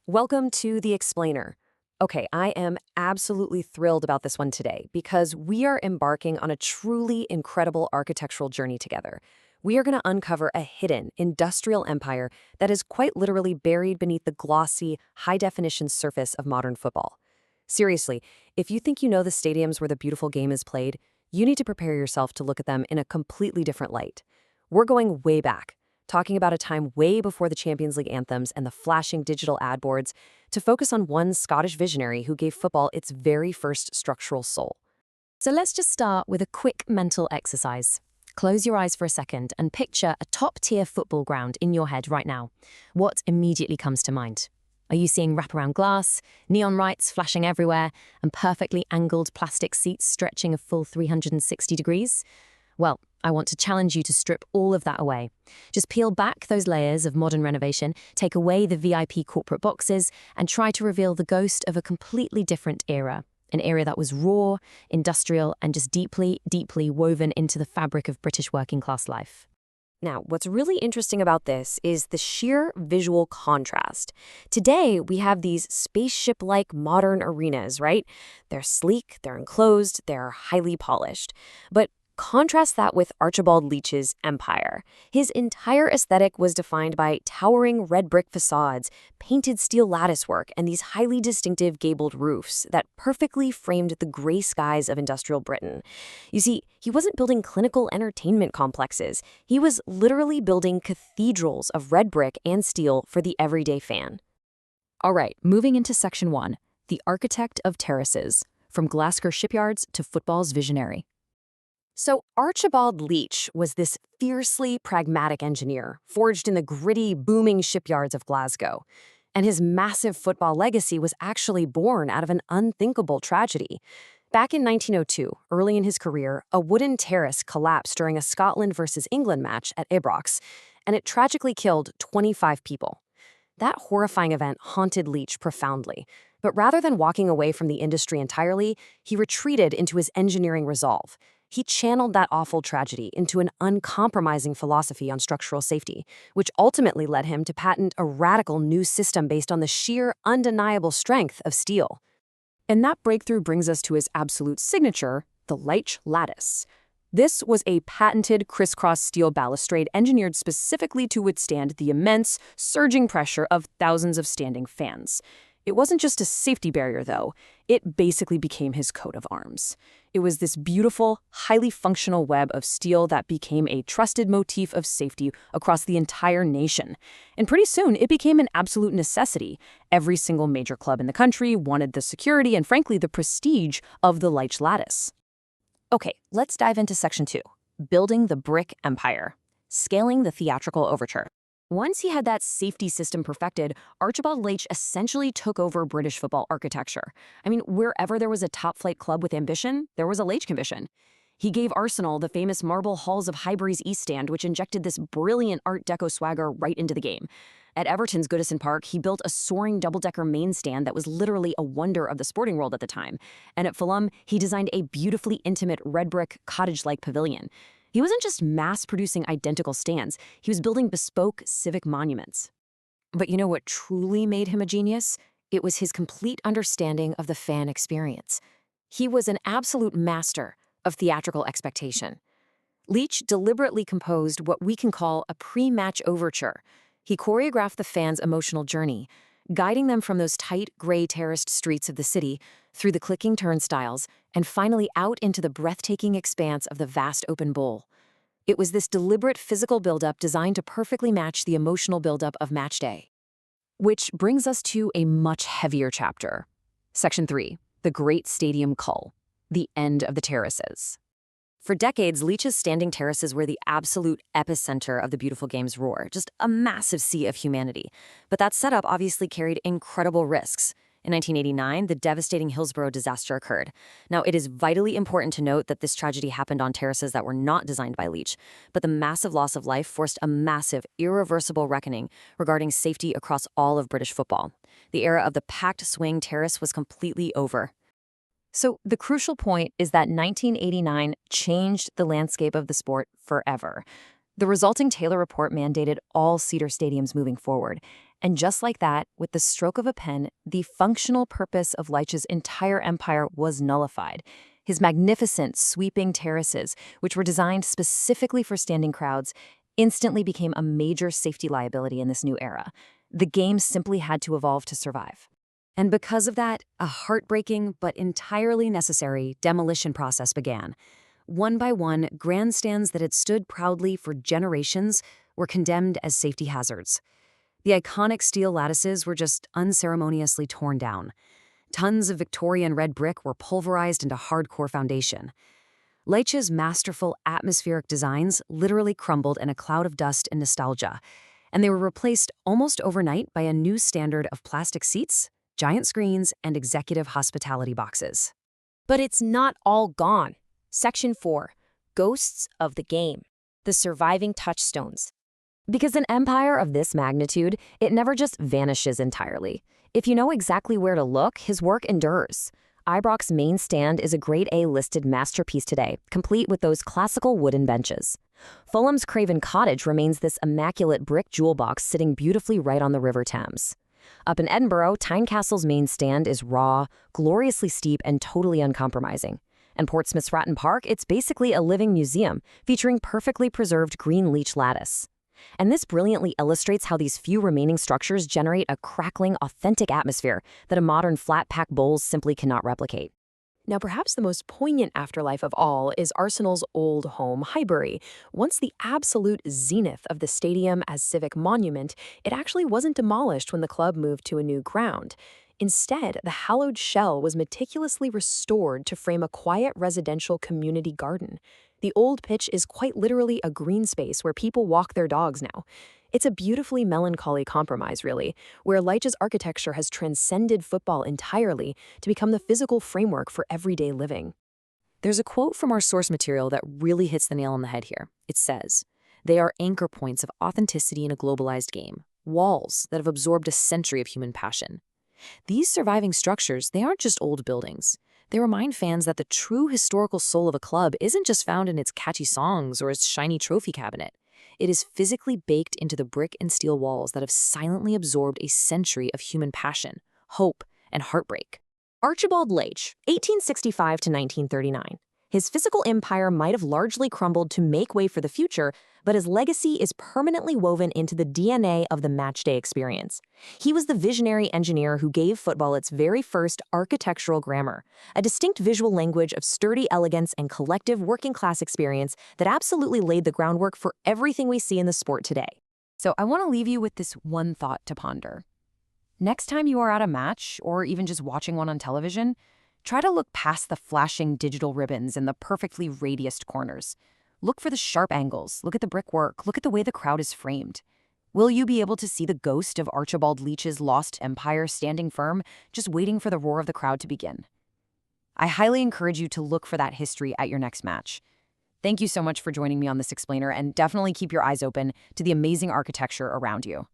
Welcome to The Explainer. Okay, I am absolutely thrilled about this one today because we are embarking on a truly incredible architectural journey together. We are going to uncover a hidden industrial empire that is quite literally buried beneath the glossy, high-definition surface of modern football. Seriously, if you think you know the stadiums where the beautiful game is played, you need to prepare yourself to look at them in a completely different light. We're going way back, talking about a time way before the Champions League anthems and the flashing digital ad boards, to focus on one Scottish visionary who gave football its very first structural soul. So let's just start with a quick mental exercise. Close your eyes for a second and picture a top-tier football ground in your head right now. What immediately comes to mind? Are you seeing wraparound glass, neon lights flashing everywhere, and perfectly angled plastic seats stretching a full 360 degrees? Well, I want to challenge you to strip all of that away. Just peel back those layers of modern renovation, take away the VIP corporate boxes, and try to reveal the ghost of a completely different era. An era that was raw, industrial, and just deeply, deeply woven into the fabric of British working-class life. Now, what's really interesting about this is the sheer visual contrast. Today, we have these spaceship-like modern arenas, right? They're sleek, they're enclosed, they're highly polished. But contrast that with Archibald Leitch's empire. His entire aesthetic was defined by towering red brick facades, painted steel latticework, and these highly distinctive gabled roofs that perfectly framed the gray skies of industrial Britain. You see, he wasn't building clinical entertainment complexes. He was literally building cathedrals of red brick and steel for the everyday fan. All right, moving into Section 1, the architect of terraces, from Glasgow shipyards to football's visionary. So Archibald Leitch was this fiercely pragmatic engineer, forged in the gritty, booming shipyards of Glasgow. And his massive football legacy was actually born out of an unthinkable tragedy. Back in 1902, early in his career, a wooden terrace collapsed during a Scotland versus England match at Ibrox, and it tragically killed 25 people. That horrifying event haunted Leitch profoundly. But rather than walking away from the industry entirely, he retreated into his engineering resolve. He channeled that awful tragedy into an uncompromising philosophy on structural safety, which ultimately led him to patent a radical new system based on the sheer, undeniable strength of steel. And that breakthrough brings us to his absolute signature, the Leitch lattice. This was a patented crisscross steel balustrade engineered specifically to withstand the immense, surging pressure of thousands of standing fans. It wasn't just a safety barrier, though. It basically became his coat of arms. It was this beautiful, highly functional web of steel that became a trusted motif of safety across the entire nation. And pretty soon, it became an absolute necessity. Every single major club in the country wanted the security and, frankly, the prestige of the Leitch lattice. Okay, let's dive into Section 2, building the brick empire, scaling the theatrical overture. Once he had that safety system perfected, Archibald Leitch essentially took over British football architecture. I mean, wherever there was a top-flight club with ambition, there was a Leitch commission. He gave Arsenal the famous marble halls of Highbury's East Stand, which injected this brilliant Art Deco swagger right into the game. At Everton's Goodison Park, he built a soaring double-decker main stand that was literally a wonder of the sporting world at the time. And at Fulham, he designed a beautifully intimate red brick cottage-like pavilion. He wasn't just mass-producing identical stands, he was building bespoke civic monuments. But you know what truly made him a genius? It was his complete understanding of the fan experience. He was an absolute master of theatrical expectation. Leitch deliberately composed what we can call a pre-match overture. He choreographed the fans' emotional journey, guiding them from those tight, gray terraced streets of the city, through the clicking turnstiles, and finally out into the breathtaking expanse of the vast open bowl. It was this deliberate physical buildup designed to perfectly match the emotional buildup of match day. Which brings us to a much heavier chapter. Section 3, the Great Stadium Cull, the end of the terraces. For decades, Leitch's standing terraces were the absolute epicenter of the beautiful game's roar, just a massive sea of humanity. But that setup obviously carried incredible risks. In 1989, the devastating Hillsborough disaster occurred. Now, it is vitally important to note that this tragedy happened on terraces that were not designed by Leitch, but the massive loss of life forced a massive, irreversible reckoning regarding safety across all of British football. The era of the packed swing terrace was completely over. So the crucial point is that 1989 changed the landscape of the sport forever. The resulting Taylor Report mandated all Cedar stadiums moving forward, And just like that, with the stroke of a pen, the functional purpose of Leitch's entire empire was nullified. His magnificent, sweeping terraces, which were designed specifically for standing crowds, instantly became a major safety liability in this new era. The game simply had to evolve to survive. And because of that, a heartbreaking but entirely necessary demolition process began. One by one, grandstands that had stood proudly for generations were condemned as safety hazards. The iconic steel lattices were just unceremoniously torn down. Tons of Victorian red brick were pulverized into hardcore foundation. Leitch's masterful atmospheric designs literally crumbled in a cloud of dust and nostalgia, and they were replaced almost overnight by a new standard of plastic seats, giant screens, and executive hospitality boxes. But it's not all gone. Section 4. Ghosts of the Game. The surviving touchstones. Because an empire of this magnitude, it never just vanishes entirely. If you know exactly where to look, his work endures. Ibrox's main stand is a Grade A listed masterpiece today, complete with those classical wooden benches. Fulham's Craven Cottage remains this immaculate brick jewel box sitting beautifully right on the River Thames. Up in Edinburgh, Tynecastle's main stand is raw, gloriously steep, and totally uncompromising. And Portsmouth's Ratton Park, it's basically a living museum, featuring perfectly preserved green leech lattice. And this brilliantly illustrates how these few remaining structures generate a crackling, authentic atmosphere that a modern flat-pack bowls simply cannot replicate. Now, perhaps the most poignant afterlife of all is Arsenal's old home, Highbury. Once the absolute zenith of the stadium as civic monument, it actually wasn't demolished when the club moved to a new ground. Instead, the hallowed shell was meticulously restored to frame a quiet residential community garden. The old pitch is quite literally a green space where people walk their dogs now. It's a beautifully melancholy compromise, really, where Leitch's architecture has transcended football entirely to become the physical framework for everyday living. There's a quote from our source material that really hits the nail on the head here. It says, "They are anchor points of authenticity in a globalized game, walls that have absorbed a century of human passion." These surviving structures, they aren't just old buildings. They remind fans that the true historical soul of a club isn't just found in its catchy songs or its shiny trophy cabinet. It is physically baked into the brick and steel walls that have silently absorbed a century of human passion, hope, and heartbreak. Archibald Leitch, 1865 to 1939. His physical empire might have largely crumbled to make way for the future, but his legacy is permanently woven into the DNA of the matchday experience. He was the visionary engineer who gave football its very first architectural grammar, a distinct visual language of sturdy elegance and collective working-class experience that absolutely laid the groundwork for everything we see in the sport today. So I want to leave you with this one thought to ponder. Next time you are at a match, or even just watching one on television, try to look past the flashing digital ribbons and the perfectly radiused corners. Look for the sharp angles, look at the brickwork, look at the way the crowd is framed. Will you be able to see the ghost of Archibald Leitch's lost empire standing firm, just waiting for the roar of the crowd to begin? I highly encourage you to look for that history at your next match. Thank you so much for joining me on this explainer, and definitely keep your eyes open to the amazing architecture around you.